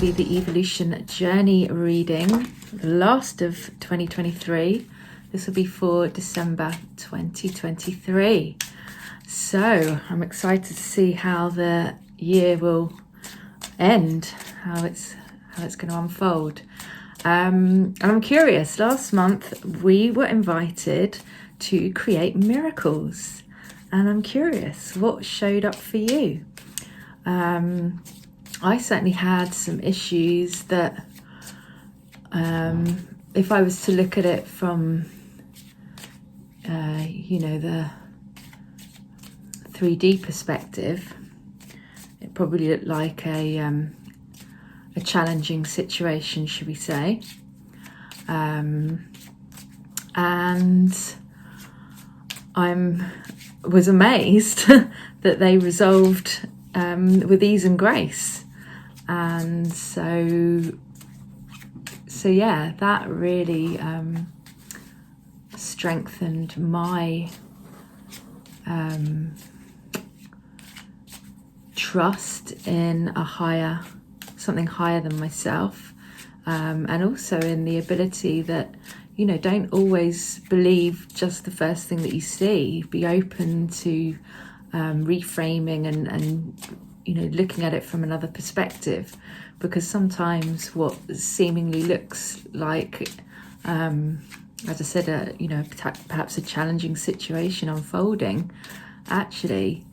be the Evolution Journey reading, the last of 2023. This will be for December 2023. So I'm excited to see how the year will end, how it's going to unfold. And I'm curious, last month we were invited to create miracles, and I'm curious what showed up for you. I certainly had some issues that if I was to look at it from the 3D perspective, it probably looked like a challenging situation, should we say. And I was amazed that they resolved with ease and grace. And so yeah, that really strengthened my trust in something higher than myself, and also in the ability that, don't always believe just the first thing that you see. Be open to reframing and looking at it from another perspective, because sometimes what seemingly looks like, as I said, perhaps a challenging situation unfolding, actually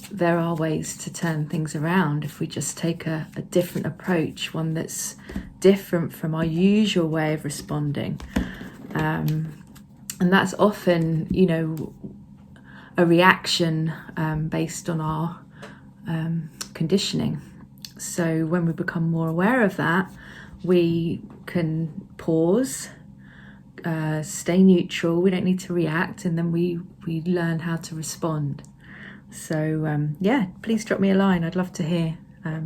there are ways to turn things around if we just take a different approach, one that's different from our usual way of responding. And that's often, a reaction based on our conditioning. So when we become more aware of that, we can pause, stay neutral. We don't need to react, and then we learn how to respond. So please drop me a line. I'd love to hear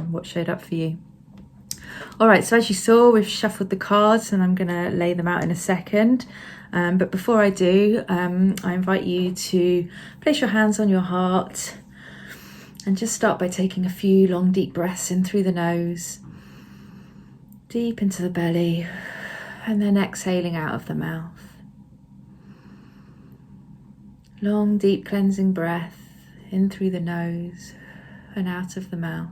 what showed up for you. All right, so as you saw, we've shuffled the cards and I'm going to lay them out in a second. But before I do, I invite you to place your hands on your heart and just start by taking a few long, deep breaths in through the nose, deep into the belly, and then exhaling out of the mouth. Long, deep cleansing breath in through the nose and out of the mouth.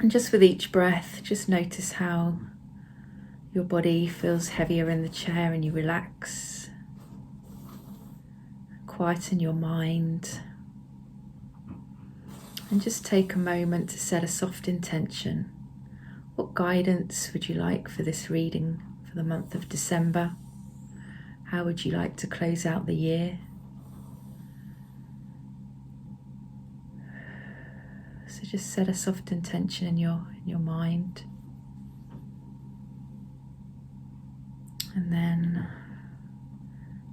And just with each breath, just notice how your body feels heavier in the chair and you relax. Quieten your mind. And just take a moment to set a soft intention. What guidance would you like for this reading for the month of December? How would you like to close out the year? So just set a soft intention in your mind. And then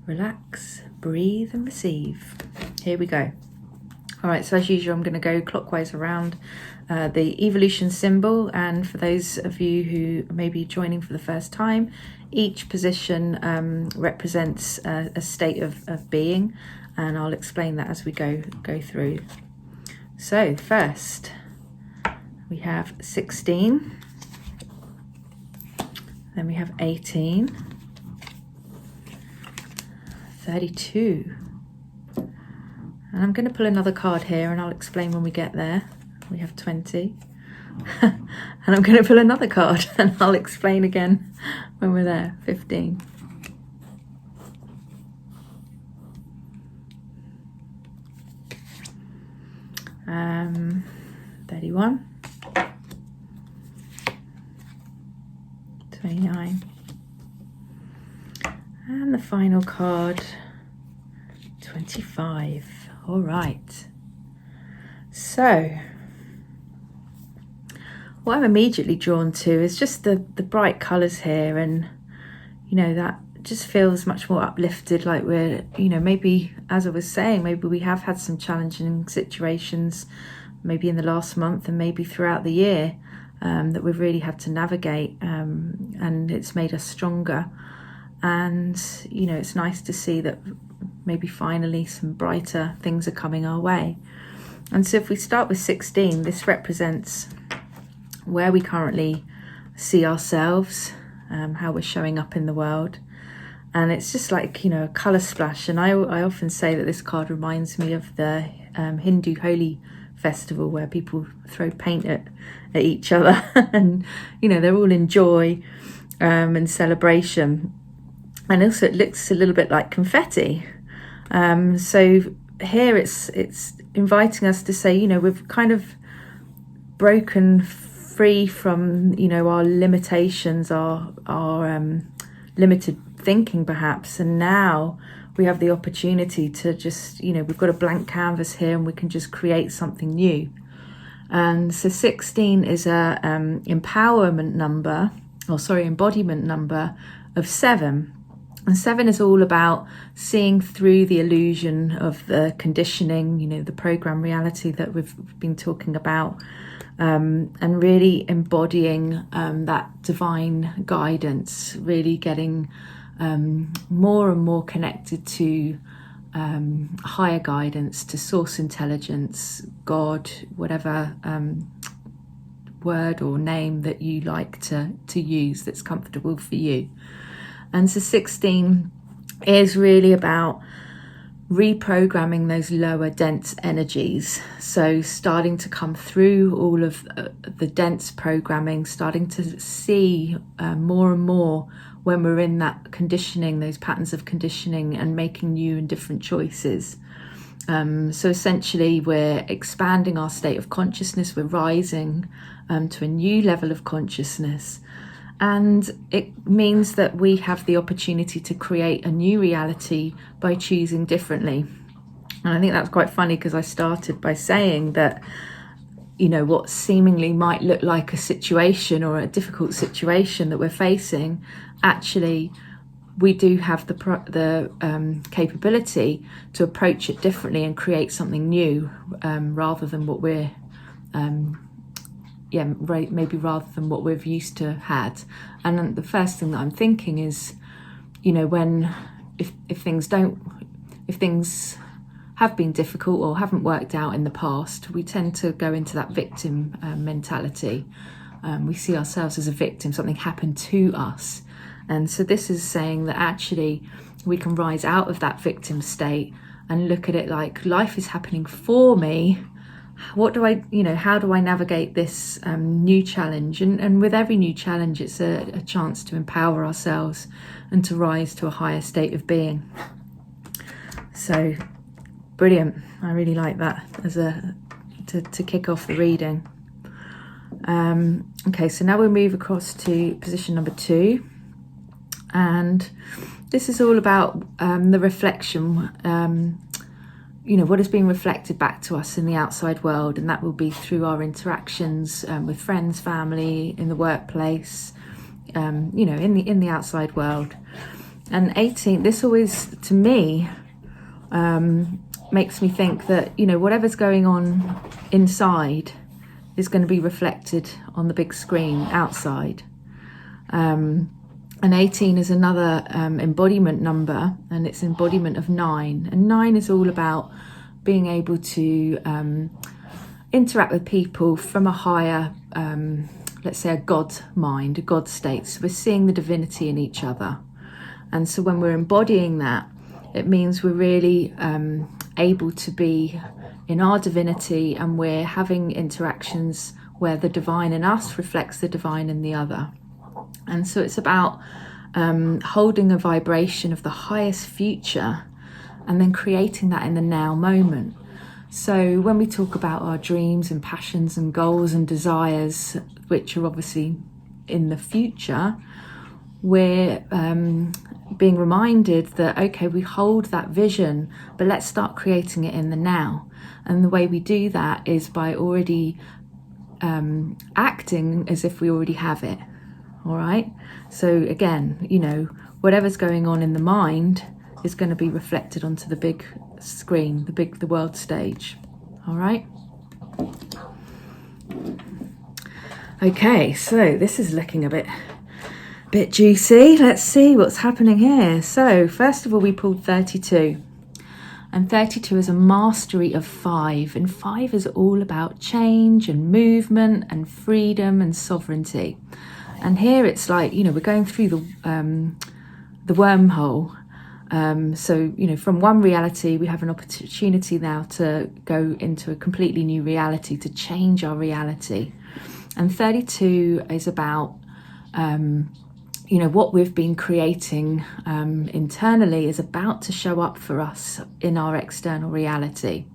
relax, breathe and receive. Here we go. All right, so as usual, I'm going to go clockwise around the evolution symbol. And for those of you who may be joining for the first time, each position represents a state of being. And I'll explain that as we go through. So first, we have 16. Then we have 18. 32. And I'm going to pull another card here and I'll explain when we get there. We have 20. And I'm going to pull another card and I'll explain again when we're there. 15. 31. 29. And the final card, 25. All right. So what I'm immediately drawn to is just the bright colours here, and that just feels much more uplifted, like we're, maybe, as I was saying, maybe we have had some challenging situations maybe in the last month and maybe throughout the year that we've really had to navigate, and it's made us stronger. And it's nice to see that maybe finally some brighter things are coming our way. And so if we start with 16, this represents where we currently see ourselves, how we're showing up in the world. And it's just like, a colour splash. And I often say that this card reminds me of the Hindu Holi festival, where people throw paint at each other and, they're all in joy and celebration. And also it looks a little bit like confetti. So here it's inviting us to say, we've kind of broken free from, our limitations, our limited thinking perhaps, and now we have the opportunity to just, we've got a blank canvas here and we can just create something new. And so 16 is a embodiment number of 7. And 7 is all about seeing through the illusion of the conditioning, the program reality that we've been talking about, and really embodying that divine guidance, really getting more and more connected to higher guidance, to source intelligence, God, whatever word or name that you like to use that's comfortable for you. And so 16 is really about reprogramming those lower dense energies. So starting to come through all of the dense programming, starting to see more and more when we're in that conditioning, those patterns of conditioning, and making new and different choices. So essentially we're expanding our state of consciousness, we're rising to a new level of consciousness. And it means that we have the opportunity to create a new reality by choosing differently. And I think that's quite funny, because I started by saying that, what seemingly might look like a situation or a difficult situation that we're facing, actually we do have the capability to approach it differently and create something new, rather than what we're maybe rather than what we've used to had. And then the first thing that I'm thinking is, if things have been difficult or haven't worked out in the past, we tend to go into that victim mentality. We see ourselves as a victim, something happened to us. And so this is saying that actually we can rise out of that victim state and look at it like, life is happening for me. How do I navigate this new challenge? And with every new challenge, it's a chance to empower ourselves and to rise to a higher state of being. So brilliant. I really like that as to kick off the reading. Okay, so now we'll move across to position number 2. And this is all about the reflection, what is being reflected back to us in the outside world, and that will be through our interactions with friends, family, in the workplace, in the outside world. And 18, this always, to me, makes me think that, whatever's going on inside is going to be reflected on the big screen outside. And 18 is another embodiment number, and it's embodiment of 9. And 9 is all about being able to interact with people from a higher, let's say a God mind, a God state. So we're seeing the divinity in each other. And so when we're embodying that, it means we're really able to be in our divinity, and we're having interactions where the divine in us reflects the divine in the other. And so it's about holding a vibration of the highest future and then creating that in the now moment. So when we talk about our dreams and passions and goals and desires, which are obviously in the future, we're being reminded that, okay, we hold that vision, but let's start creating it in the now. And the way we do that is by already acting as if we already have it. All right. So again, whatever's going on in the mind is going to be reflected onto the big screen, the world stage. All right. Okay, so this is looking a bit juicy. Let's see what's happening here. So first of all, we pulled 32, And 32 is a mastery of 5. And 5 is all about change and movement and freedom and sovereignty. And here it's like, we're going through the wormhole. So, from one reality, we have an opportunity now to go into a completely new reality, to change our reality. And 32 is about, what we've been creating internally is about to show up for us in our external reality.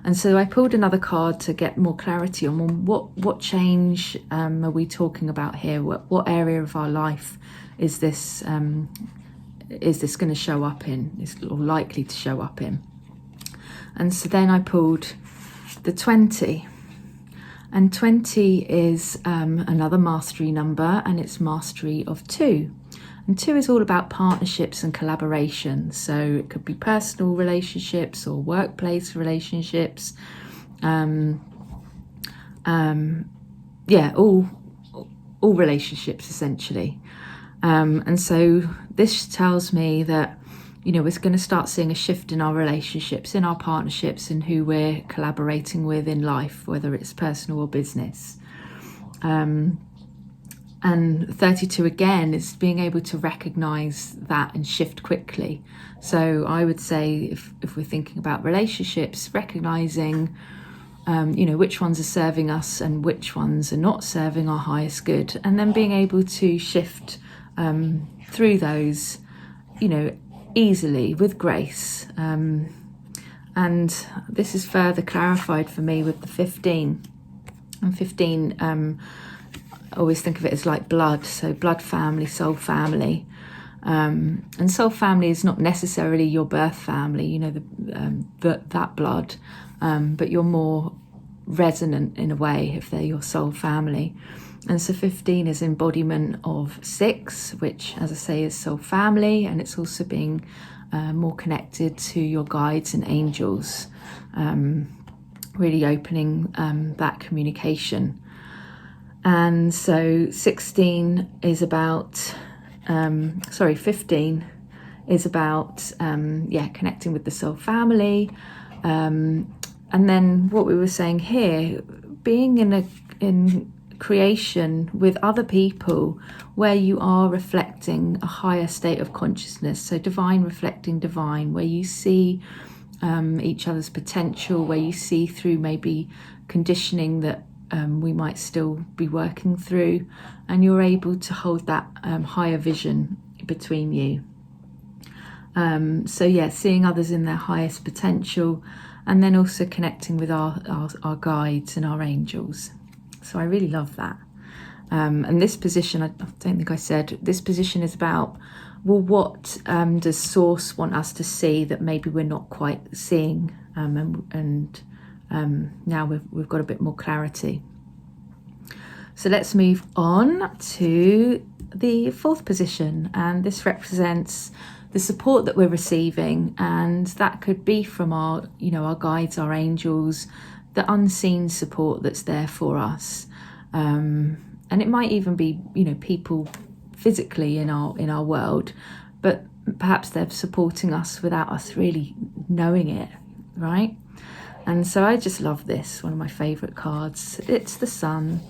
And so I pulled another card to get more clarity on what change are we talking about here? What area of our life is this going to show up in, or likely to show up in? And so then I pulled the 20. And 20 is another mastery number, and it's mastery of 2. And 2 is all about partnerships and collaboration. So it could be personal relationships or workplace relationships. All relationships essentially. And so this tells me that, we're going to start seeing a shift in our relationships, in our partnerships, and who we're collaborating with in life, whether it's personal or business. And 32 again is being able to recognize that and shift quickly. So I would say if we're thinking about relationships, recognizing, which ones are serving us and which ones are not serving our highest good, and then being able to shift through those, easily with grace. And this is further clarified for me with the 15. And 15, I always think of it as like blood, so blood family, soul family. And soul family is not necessarily your birth family, that blood, but you're more resonant in a way if they're your soul family. And so 15 is embodiment of 6, which, as I say, is soul family, and it's also being more connected to your guides and angels, really opening that communication. And so 15 is about connecting with the soul family. And then what we were saying here, being in creation with other people where you are reflecting a higher state of consciousness, so divine reflecting divine, where you see each other's potential, where you see through maybe conditioning that we might still be working through, and you're able to hold that higher vision between you. Seeing others in their highest potential, and then also connecting with our guides and our angels. So I really love that. And this position, I don't think I said, this position is about, what does Source want us to see that maybe we're not quite seeing? And now we've got a bit more clarity. So let's move on to the 4th position. And this represents the support that we're receiving. And that could be from our guides, our angels, the unseen support that's there for us, and it might even be people physically in our world, but perhaps they're supporting us without us really knowing it, right? And so I just love this, one of my favorite cards. It's the sun,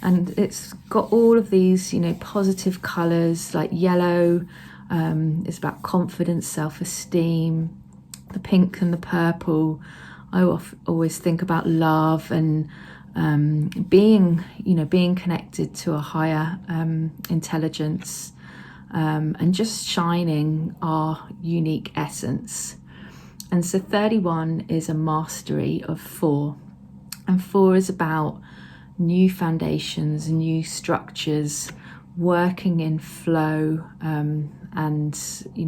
and it's got all of these positive colors like yellow. It's about confidence, self-esteem. The pink and the purple, I always think about love and being connected to a higher intelligence, and just shining our unique essence. And so 31 is a mastery of 4, and 4 is about new foundations, new structures, working in flow, and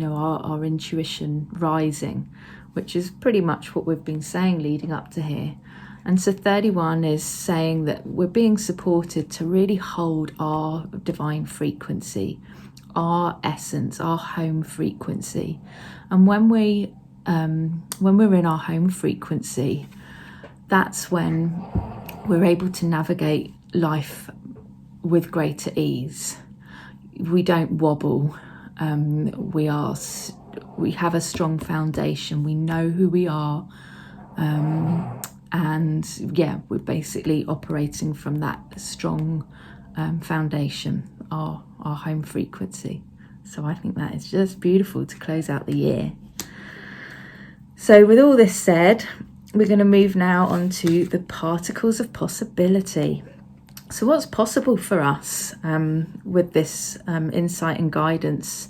our intuition rising, which is pretty much what we've been saying leading up to here. And so 31 is saying that we're being supported to really hold our divine frequency, our essence, our home frequency. And when we're in our home frequency, that's when we're able to navigate life with greater ease. We don't wobble. we have a strong foundation. We know who we are. And yeah, we're basically operating from that strong foundation, our home frequency. So I think that is just beautiful to close out the year. So with all this said, we're going to move now on to the particles of possibility. So what's possible for us with this insight and guidance?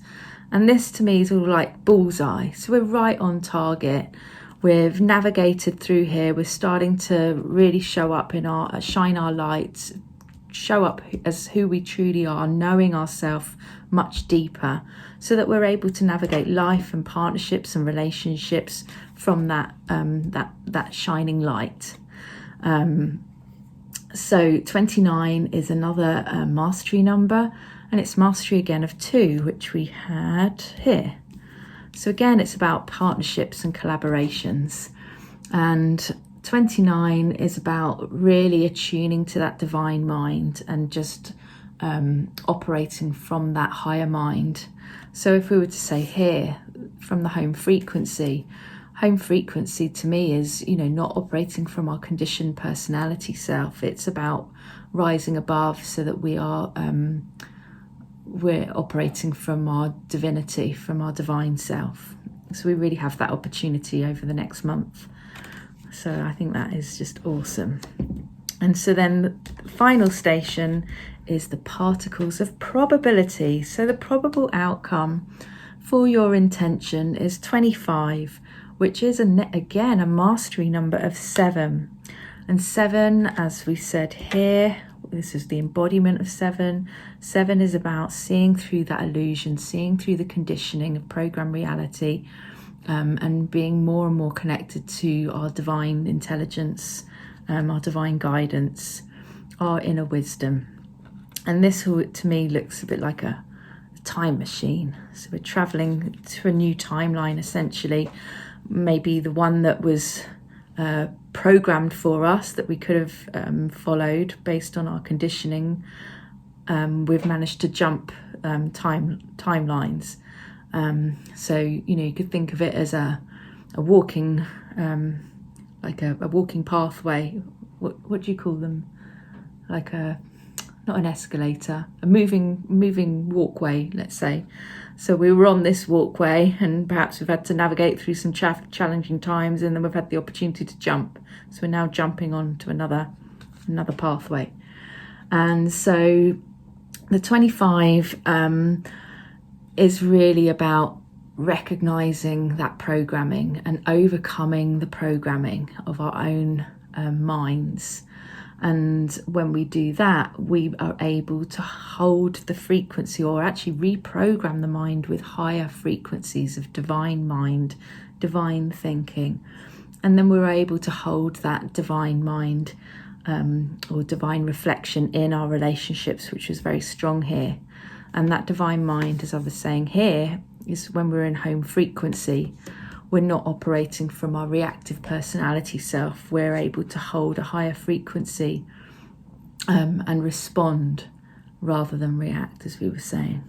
And this to me is all like bullseye. So we're right on target. We've navigated through here. We're starting to really show up in shine our lights, show up as who we truly are, knowing ourselves much deeper, so that we're able to navigate life and partnerships and relationships from that shining light. So 29 is another mastery number, and it's mastery again of 2, which we had here. So again, it's about partnerships and collaborations. And 29 is about really attuning to that divine mind and just operating from that higher mind. So if we were to say here, from the home frequency to me is, not operating from our conditioned personality self. It's about rising above so that we're operating from our divinity, from our divine self. So we really have that opportunity over the next month. So I think that is just awesome. And so then the final station is the particles of probability. So the probable outcome for your intention is 25, which is again a mastery number of 7. And 7, as we said here, this is the embodiment of 7. 7 is about seeing through that illusion, seeing through the conditioning of program reality, and being more and more connected to our divine intelligence, our divine guidance, our inner wisdom. And this, to me, looks a bit like a time machine. So we're traveling to a new timeline, essentially. Maybe the one that was programmed for us, that we could have followed based on our conditioning. We've managed to jump timelines. So you could think of it as a walking, like a walking pathway. What do you call them? Like not an escalator, a moving walkway, let's say. So we were on this walkway, and perhaps we've had to navigate through some challenging times, and then we've had the opportunity to jump. So we're now jumping on to another pathway. And so the 25 is really about recognizing that programming and overcoming the programming of our own minds. And when we do that, we are able to hold the frequency, or actually reprogram the mind with higher frequencies of divine mind, divine thinking. And then we're able to hold that divine mind or divine reflection in our relationships, which is very strong here. And that divine mind, as I was saying here, is when we're in home frequency, we're not operating from our reactive personality self. We're able to hold a higher frequency and respond rather than react, as we were saying.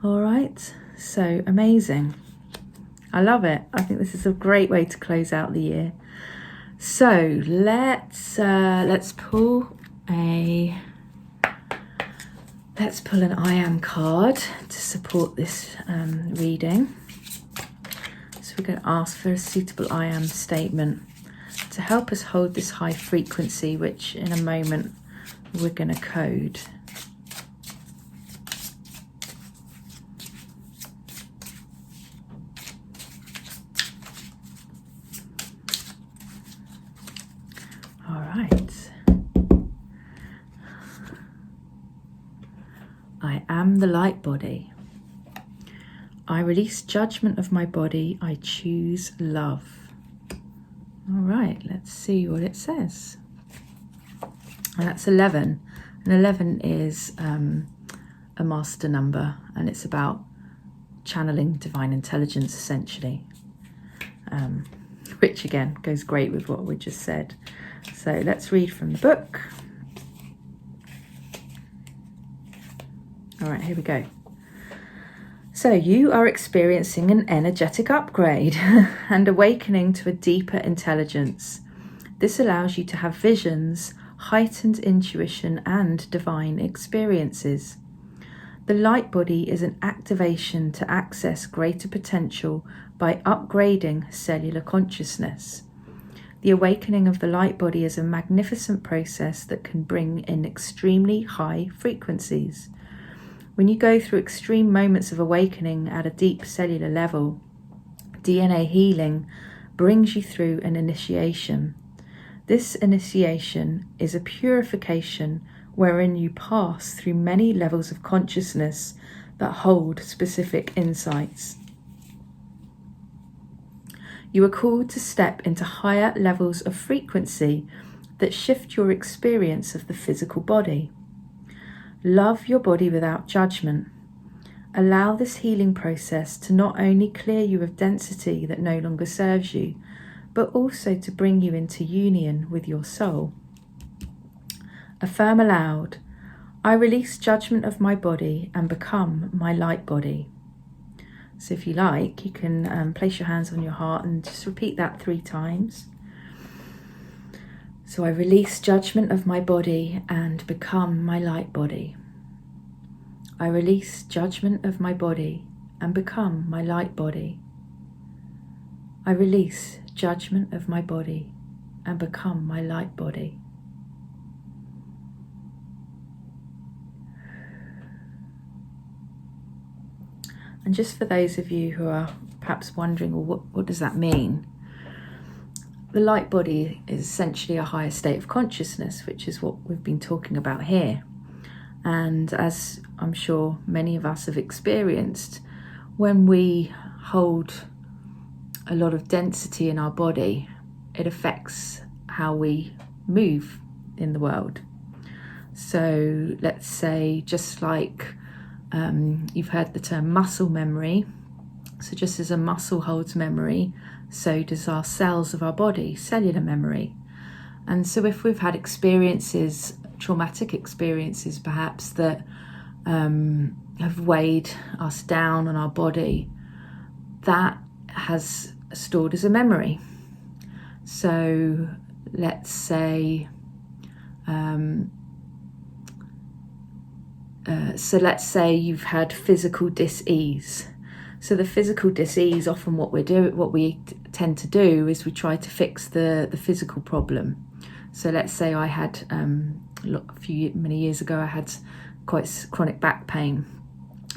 All right, so amazing. I love it. I think this is a great way to close out the year. So let's pull an I Am card to support this reading. So we're going to ask for a suitable I Am statement to help us hold this high frequency, which in a moment we're going to code. All right. I am the light body. I release judgment of my body. I choose love. All right, let's see what it says. And that's 11. And 11 is a master number, and it's about channeling divine intelligence, essentially, which again goes great with what we just said. So let's read from the book. All right, here we go. So you are experiencing an energetic upgrade and awakening to a deeper intelligence. This allows you to have visions, heightened intuition, and divine experiences. The light body is an activation to access greater potential by upgrading cellular consciousness. The awakening of the light body is a magnificent process that can bring in extremely high frequencies. When you go through extreme moments of awakening at a deep cellular level, DNA healing brings you through an initiation. This initiation is a purification wherein you pass through many levels of consciousness that hold specific insights. You are called to step into higher levels of frequency that shift your experience of the physical body. Love your body without judgment. Allow this healing process to not only clear you of density that no longer serves you, but also to bring you into union with your soul. Affirm aloud, I release judgment of my body and become my light body. So if you like, you can place your hands on your heart and just repeat that 3 times. So I release judgment of my body and become my light body. I release judgment of my body and become my light body. I release judgment of my body and become my light body. And just for those of you who are perhaps wondering, well, what does that mean? The light body is essentially a higher state of consciousness, which is what we've been talking about here. And as I'm sure many of us have experienced, when we hold a lot of density in our body, it affects how we move in the world. So let's say, just like you've heard the term muscle memory. So just as a muscle holds memory, so does our cells of our body, cellular memory. And so if we've had experiences, traumatic experiences perhaps, that have weighed us down on our body, that has stored as a memory. So let's say you've had physical dis-ease. So the physical dis-ease, often what we tend to do is we try to fix the physical problem. So let's say I had many years ago, I had quite chronic back pain,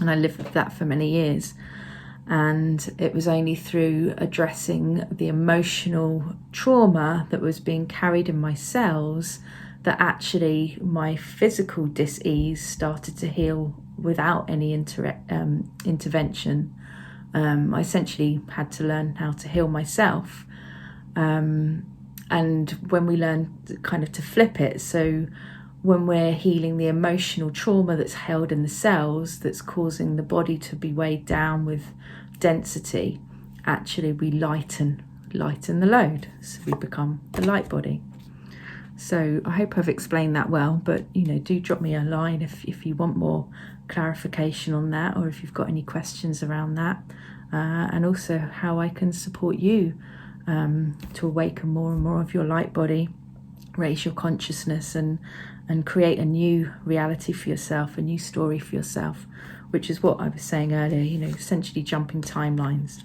and I lived with that for many years. And it was only through addressing the emotional trauma that was being carried in my cells that actually my physical dis-ease started to heal without any intervention. I essentially had to learn how to heal myself. And when we learn kind of to flip it, so when we're healing the emotional trauma that's held in the cells that's causing the body to be weighed down with density, actually we lighten the load, so we become the light body. So I hope I've explained that well, but do drop me a line if you want more clarification on that, or if you've got any questions around that, and also how I can support you to awaken more and more of your light body, raise your consciousness, and create a new reality for yourself, a new story for yourself, which is what I was saying earlier, essentially jumping timelines.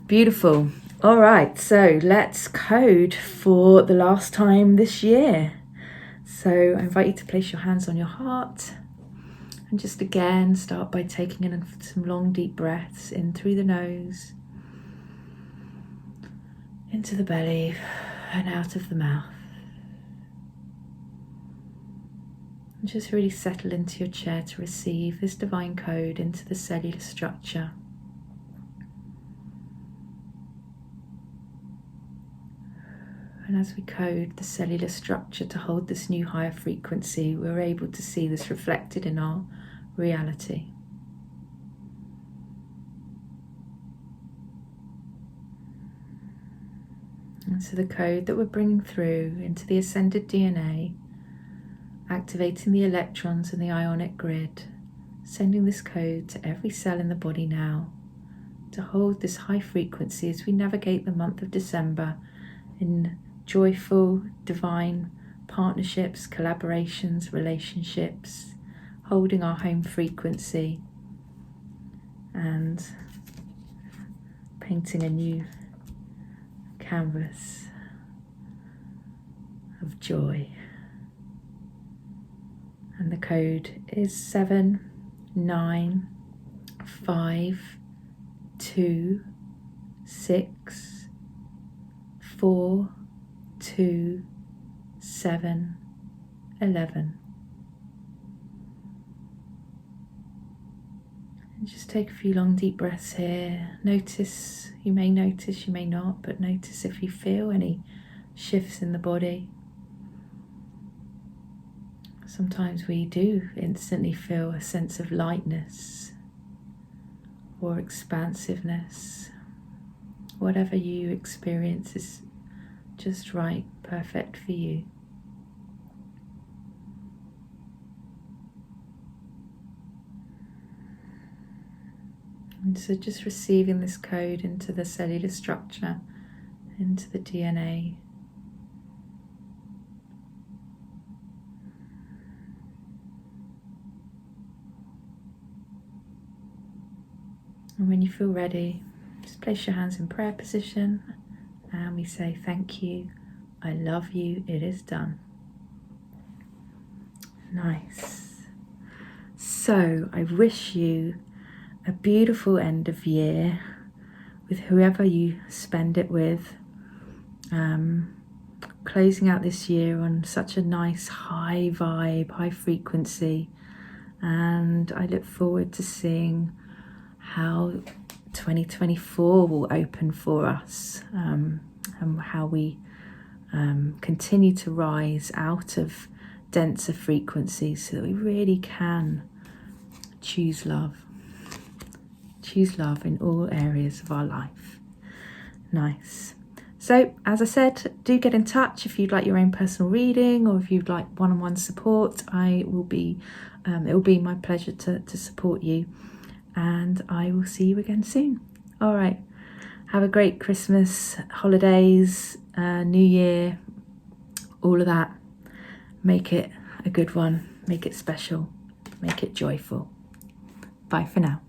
Beautiful. All right, so let's code for the last time this year. So I invite you to place your hands on your heart, and just again start by taking in some long deep breaths in through the nose, into the belly, and out of the mouth. And just really settle into your chair to receive this divine code into the cellular structure. And as we code the cellular structure to hold this new higher frequency, we're able to see this reflected in our reality. And so the code that we're bringing through into the ascended DNA, activating the electrons in the ionic grid, Sending this code to every cell in the body now to hold this high frequency as we navigate the month of December in joyful, divine partnerships, collaborations, relationships, holding our home frequency and painting a new canvas of joy. And the code is 7, 9, 5, 2, 6, 4, 2, 7, 11. And just take a few long deep breaths here. Notice, you may notice, you may not, but notice if you feel any shifts in the body. Sometimes we do instantly feel a sense of lightness or expansiveness. Whatever you experience is just right, perfect for you. And so just receiving this code into the cellular structure, into the DNA. And when you feel ready, just place your hands in prayer position and we say, thank you, I love you, it is done. Nice. So I wish you a beautiful end of year with whoever you spend it with. Closing out this year on such a nice high vibe, high frequency. And I look forward to seeing how 2024 will open for us, and how we continue to rise out of denser frequencies so that we really can choose love in all areas of our life. Nice. So as I said, do get in touch if you'd like your own personal reading or if you'd like one-on-one support. It will be my pleasure to support you. And I will see you again soon. All right. Have a great Christmas, holidays, New Year, all of that. Make it a good one. Make it special. Make it joyful. Bye for now.